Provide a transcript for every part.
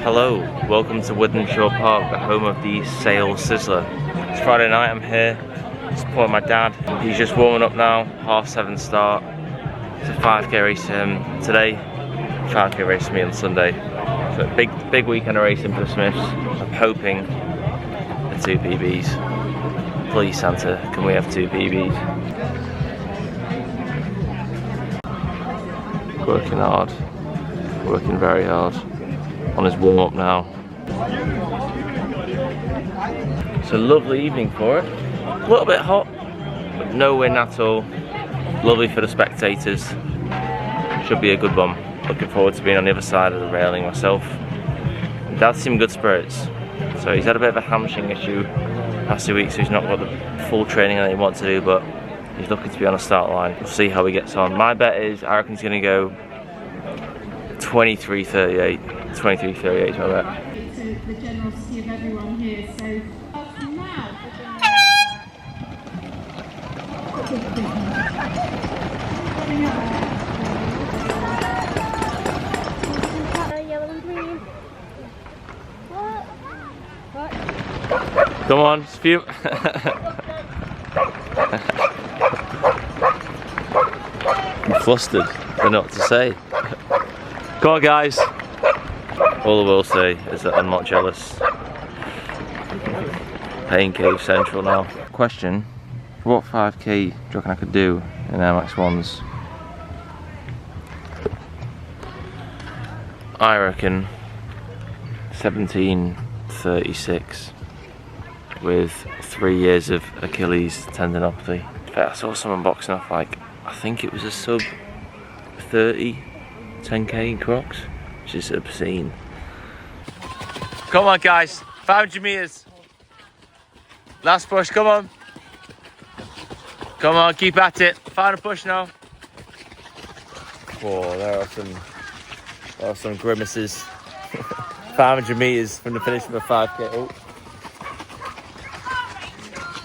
Hello, welcome to Shore Park, the home of the Sale Sizzler. It's Friday night, I'm here supporting my dad. He's just warming up now, 7:30 start. It's a 5k race for him today, 5k race for me on Sunday. So big weekend of racing for the Smiths. I'm hoping the 2 PBs. Please Santa, can we have 2 PBs? Working hard, working very hard. On his warm up now. It's a lovely evening for it. A little bit hot, but no wind at all. Lovely for the spectators. Should be a good one. Looking forward to being on the other side of the railing myself. Dad's in good spirits. So he's had a bit of a hamstring issue past 2 weeks, so he's not got the full training that he wants to do, but he's looking to be on a start line. We'll see how he gets on. My bet is, I reckon he's going to go 23:38. 23:38 is my bet. To the generosity of everyone here, so up now. Yellow and green. What? Come on, it's a few. I'm flustered, I don't know what to say. Come on guys. All I will say is that I'm not jealous. Pain Cave Central now. Question, what 5k do you reckon I could do in Air Max 1s? I reckon 17:36 with 3 years of Achilles tendinopathy. In fact, I saw someone boxing off like, I think it was a sub 30 10k in Crocs, which is obscene. Come on guys, 500 meters. Last push, come on. Come on, keep at it. Final push now. Whoa, there are some grimaces. 500 meters from the finish of a 5k. Oh.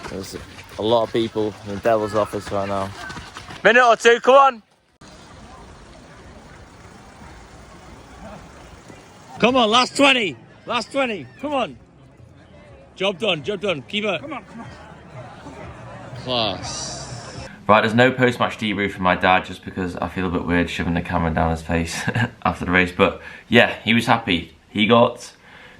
There's a lot of people in the devil's office right now. Minute or two, come on. Come on, last 20. Last 20, come on. Job done, keep it. Come on. Class. Right, there's no post-match debrief from my dad just because I feel a bit weird shoving the camera down his face after the race. But yeah, he was happy. He got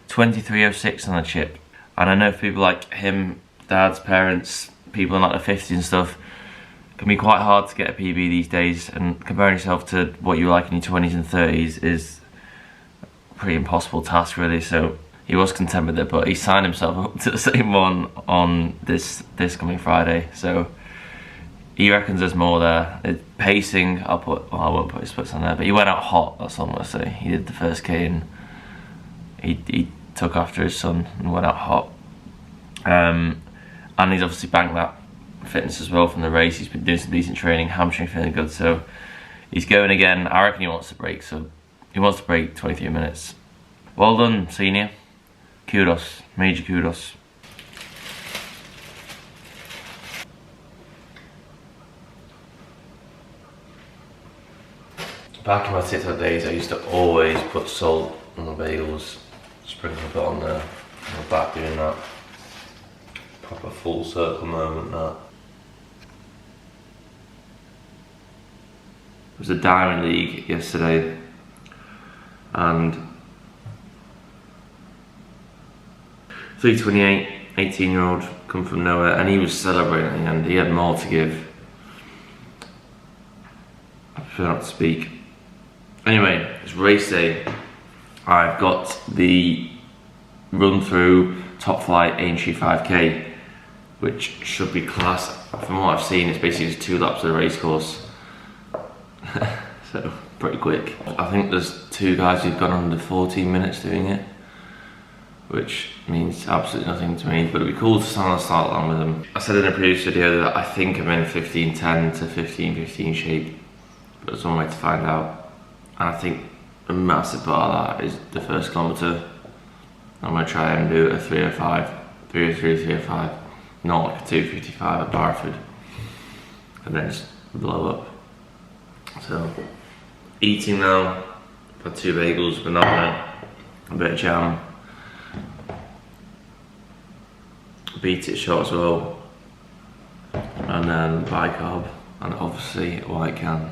23:06 on the chip. And I know for people like him, dad's parents, people in like the 50s and stuff, it can be quite hard to get a PB these days. And comparing yourself to what you were like in your 20s and 30s is pretty impossible task really, so he was content with it, but he signed himself up to the same one on this coming Friday, so he reckons there's more there. Pacing, I won't put his splits on there, but he went out hot, that's all I'm gonna say. He did the first K and he took after his son and went out hot. And he's obviously banked that fitness as well from the race. He's been doing some decent training, hamstring feeling good, so he's going again. I reckon he wants to break, so he wants to break 23 minutes. Well done, senior. Kudos, major kudos. Back in my TikTok days, I used to always put salt on the bagels, sprinkle a bit on there. I'm back doing that. Proper full circle moment, that. It was the Diamond League yesterday, and 328, 18-year-old, come from nowhere, and he was celebrating and he had more to give. I prefer not to speak. Anyway, it's race day. I've got the RunThrough TopFlight Aintree 5k, which should be class. From what I've seen, it's basically just 2 laps of the race course. So, pretty quick. I think there's 2 guys who've gone under 14 minutes doing it, which means absolutely nothing to me, but it'd be cool to stand on the start line with them. I said in a previous video that I think I'm in 15:10 to 15:15 shape, but there's one way to find out. And I think a massive part of that is the first kilometre. I'm going to try and do a 3:05, 3:03, 3:05, not like a 2:55 at Barford, and then just blow up. So, eating now, had 2 bagels, banana, a bit of jam, beat it short as well, and then bicarb, and obviously a white can.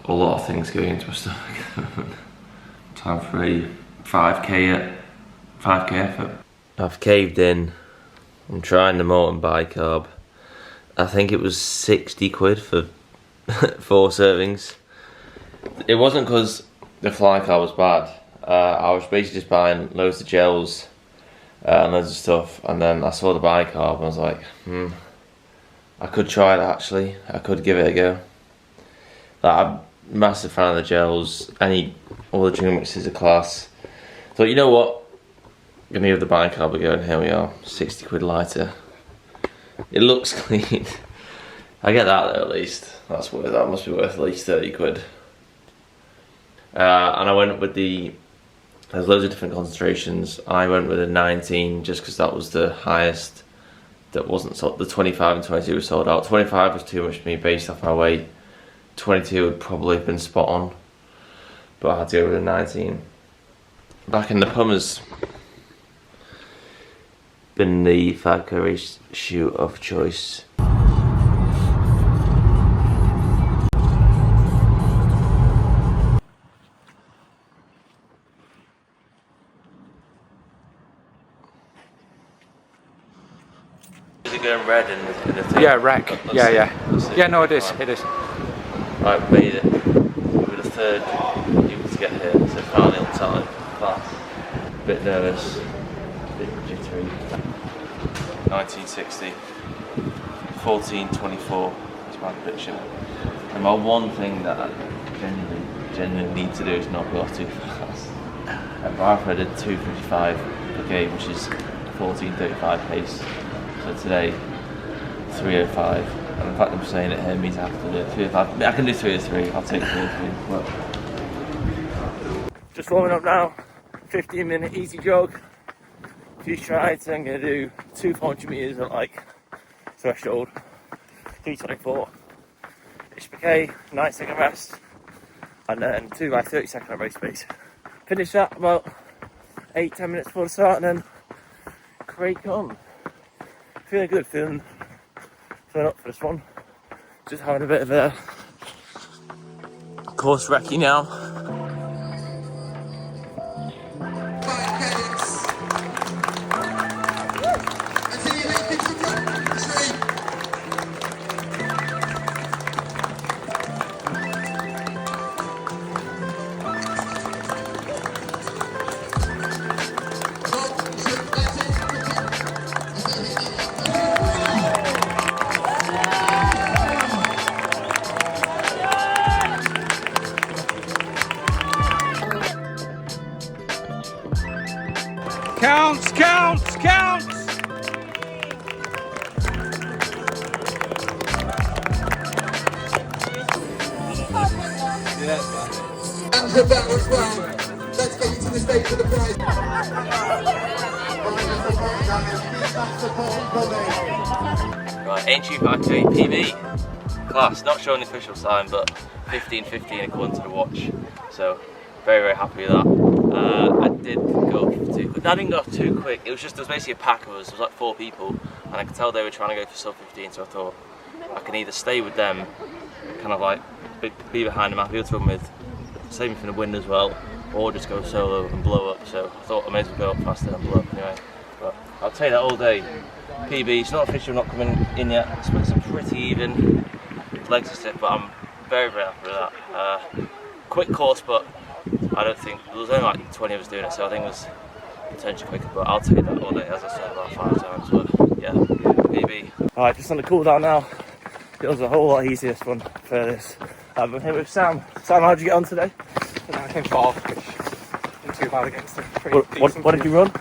A lot of things going into my stomach. Time for a 5k effort. I've caved in. I'm trying the molten bicarb. I think it was 60 quid for 4 servings. It wasn't because the fly carb was bad. I was basically just buying loads of gels and loads of stuff, and then I saw the bicarb and I was like, I could try it actually. I could give it a go. Like, I'm a massive fan of the gels. All the drink mixes are class. So you know what? I'm gonna give the bicarb a go, and here we are, 60 quid lighter. It looks clean. I get that though, at least. That must be worth at least 30 quid. And I went with there's loads of different concentrations. I went with a 19 just because that was the highest that wasn't sold. The 25 and 22 was sold out. 25 was too much for me based off my weight. 22 would probably have been spot on, but I had to go with a 19. Back in the pummers, been the 5k race shoe of choice. Is it going red in the thing? Yeah, wreck. Yeah. Yeah, no, it is. It is. Right, we made it. We were the third people to get here, so finally on time. Class. A bit nervous, a bit jittery. 1960, 14:24 is my prediction. And my one thing that I genuinely need to do is not go off too fast. At Barford I did 2:55 per game, which is 14:35 pace. So today, 3:05. And the fact I'm saying it here means I have to do 3:05. I can do 3:03. I'll take 3:03. Well. Just warming up now. 15-minute easy jog. A few strides. I'm going to do 2 400 meters at like threshold. 3:24. Ish per K, 9-second rest, and then 2 by 30-second at race pace. Finish that about 8-10 minutes before the start, and then crank on. Feeling good, feeling up for this one. Just having a bit of a course recce now. Counts! And with that as well, let's get you to the stage for the prize. Right, entry 5k PB. Class, not showing the official sign, but 15:15 according to the watch. So, very, very happy with that. I didn't go off too quick. I didn't go off too quick. It was basically a pack of us. There was like 4 people, and I could tell they were trying to go for sub 15. So I thought I can either stay with them, kind of like be behind them, happy to run with, save me from the wind as well, or just go solo and blow up. So I thought I may as well go up faster and blow up anyway. But I'll take that all day. PB, it's not official, not coming in yet. It's pretty even. Legs are stiff, but I'm very, very happy with that. Quick course, but I don't think there was only like 20 of us doing it, so I think it was potentially quicker. But I'll take that all day, as I said about 5 times. But yeah, PB. Alright, just on the cool down now. It was a whole lot easier this one for this. I'm here with Sam. Sam, how'd you get on today? I came 4th, which isn't too bad against them. What did you run?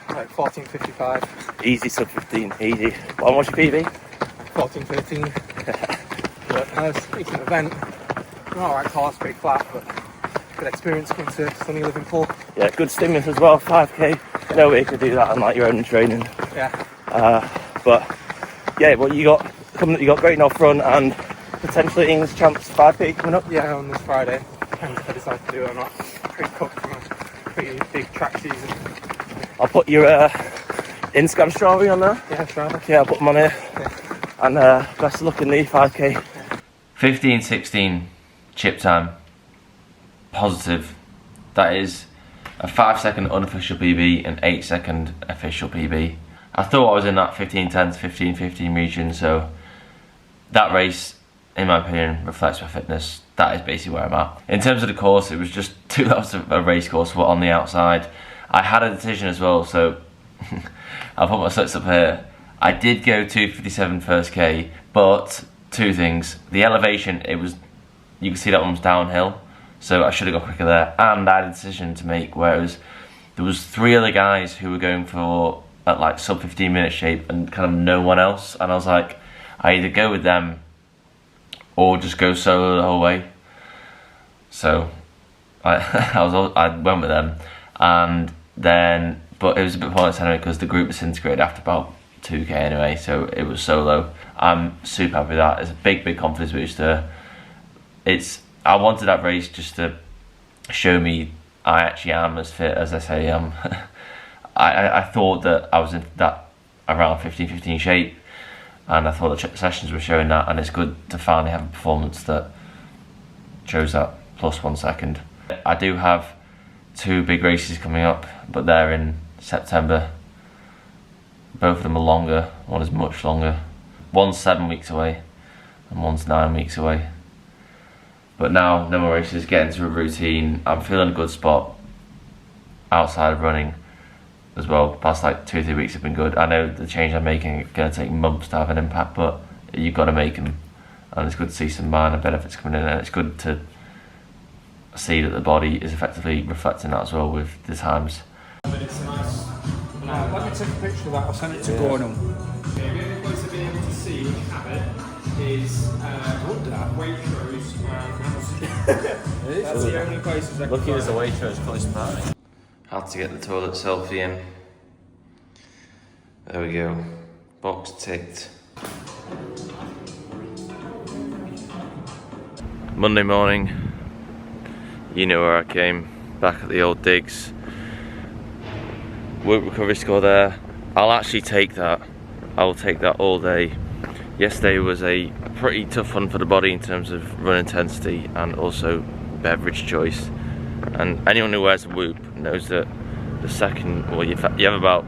Like 14:55. Easy sub 15, easy. What's your PB? 14:13. But it was a decent event. Alright course, pretty flat, but good experience coming to sunny Liverpool. Yeah, good stimulus as well, 5k. No way you could do that on like your own training. Yeah. But yeah, what you got coming up, you got Great North Run and potentially English Champs 5k coming up. Yeah, on this Friday. Depends if I decide to do it or not. Pretty cooked from a big track shoes. I'll put your Instagram story on there. Yeah, sure. Yeah, I'll put them on here. And best of luck in the 5k. 15:16 chip time. Positive. That is a 5-second unofficial PB and 8-second official PB. I thought I was in that 15:10 to 15:15 region, so that race, in my opinion, reflects my fitness. That is basically where I'm at. In terms of the course, it was just 2 laps of a race course, but on the outside. I had a decision as well, so I'll put my slips up here. I did go 2:57 first K, but 2 things. The elevation, you can see that one was downhill, so I should have got quicker there. And I had a decision to make where there was 3 other guys who were going for at like sub 15-minute shape and kind of no one else. And I was like, I either go with them or just go solo the whole way. So I went with them, and then but it was a bit pointless anyway because the group disintegrated after about 2k anyway, so it was solo. I'm super happy with that. It's a big confidence booster. I wanted that race just to show me I actually am as fit as I say I am. I thought that I was in that around 15:15 shape, and I thought the sessions were showing that, and it's good to finally have a performance that shows that plus 1 second. I do have 2 big races coming up, but they're in September. Both of them are longer. One is much longer. One's 7 weeks away and one's 9 weeks away. But now, no more races, get into a routine. I'm feeling a good spot outside of running as well. Past like 2-3 weeks have been good. I know the change I'm making is going to take months to have an impact, but you've got to make them. And it's good to see some minor benefits coming in, and it's good to see that the body is effectively reflecting that as well with the times. But it's a nice. Let me take a picture of that. I'll send it to Gornum. The only place to be able to see when you have it is Waitrose and That's the only places I can Lucky there's a find. Waitrose close by. Had to get the toilet selfie in. There we go. Box ticked. Monday morning. You know where I came. Back at the old digs. Work recovery score there. I'll actually take that. I will take that all day. Yesterday was a pretty tough one for the body in terms of run intensity and also beverage choice. And anyone who wears a Whoop knows that the second, well, you have about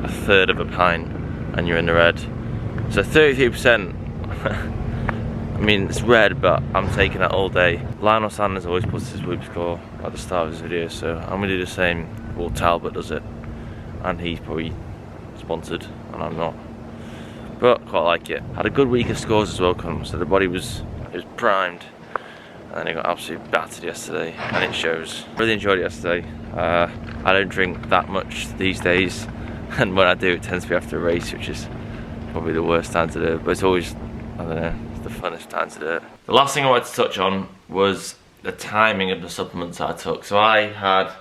a third of a pint and you're in the red. So 33%. I mean, it's red, but I'm taking that all day. Lionel Sanders always puts his Whoop score at the start of his video, so I'm gonna do the same. Well, Talbot does it, and he's probably sponsored, and I'm not. But quite like it. Had a good week of scores as well, so the body was primed, and then it got absolutely battered yesterday, and it shows. Really enjoyed it yesterday. I don't drink that much these days, and when I do, it tends to be after a race, which is probably the worst time to do it. But it's always, I don't know, the funnest time to do it. The last thing I wanted to touch on was the timing of the supplements that I took. So I had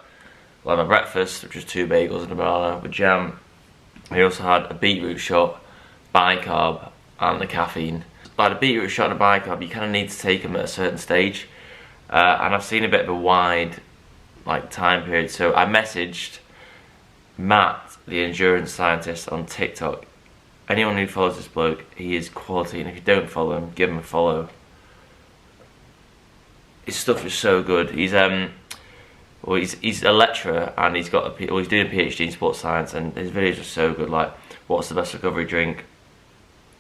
my breakfast, which was 2 bagels and a banana with jam. I also had a beetroot shot, bicarb, and the caffeine. Like the beetroot shot and the bicarb, you kind of need to take them at a certain stage. And I've seen a bit of a wide time period. So I messaged Matt, the endurance scientist, on TikTok. Anyone who follows this bloke, he is quality, and if you don't follow him, give him a follow. His stuff is so good. He's he's a lecturer, and he's doing a PhD in sports science, and his videos are so good. Like, what's the best recovery drink?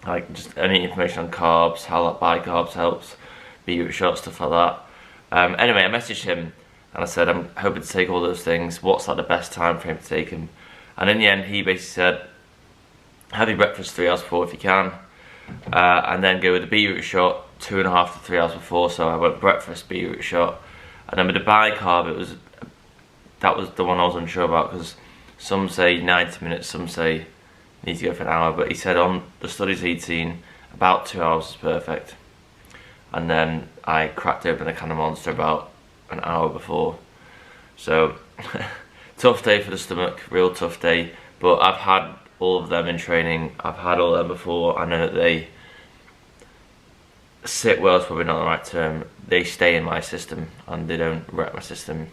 Like, just any information on carbs, how that bicarbs helps, beetroot shot, stuff like that. Anyway, I messaged him, and I said, I'm hoping to take all those things. What's like the best time frame to take him? And in the end, he basically said, have your breakfast 3 hours before if you can, and then go with the beetroot shot 2.5 to 3 hours before. So I went breakfast, beetroot shot, and then with the bicarb, that was the one I was unsure about, because some say 90 minutes, some say you need to go for an hour, but he said on the studies he'd seen, about 2 hours is perfect. And then I cracked open a can of Monster about an hour before. So tough day for the stomach, real tough day, but I've had all of them in training. I've had all of them before. I know that they sit well, is probably not the right term. They stay in my system and they don't wreck my system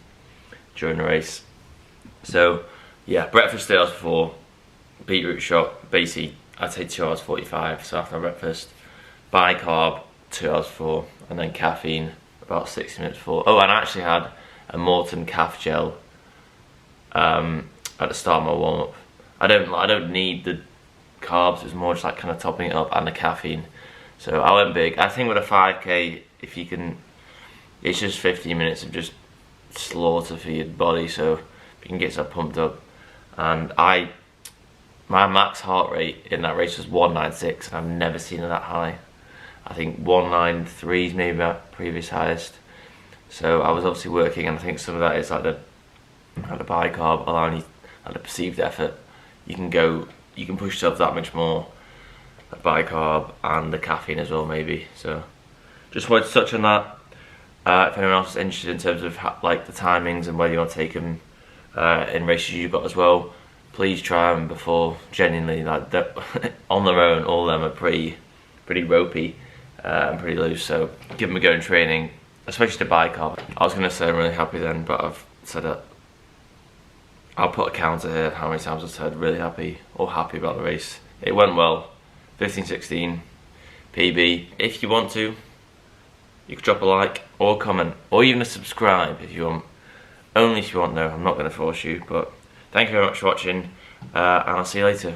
during the race. So yeah, breakfast 3 hours before, beetroot shot, basically I'd say 2 hours 45, so after breakfast. Bicarb 2 hours before, and then caffeine about 60 minutes before. Oh, and I actually had a Morton calf gel at the start of my warm up. I don't need the carbs, it's more just like kind of topping it up, and the caffeine. So I went big. I think with a 5k, if you can, it's just 15 minutes of just slaughter for your body, so you can get yourself pumped up. And my max heart rate in that race was 196, and I've never seen it that high. I think 193 is maybe my previous highest. So I was obviously working, and I think some of that is like the bicarb allowing you like the perceived effort. You can push yourself that much more. The bicarb and the caffeine as well, maybe. So just wanted to touch on that. If anyone else is interested in terms of like the timings and whether you want to take them in races you've got as well, please try them before. Genuinely, like on their own, all of them are pretty ropey and pretty loose. So give them a go in training, especially the bicarb. I was going to say I'm really happy then, but I've said it. I'll put a counter here how many times I've said really happy or happy about the race. It went well. 15-16 PB. If you want to, you can drop a like or a comment or even a subscribe if you want. Only if you want, though. I'm not going to force you, but thank you very much for watching, and I'll see you later.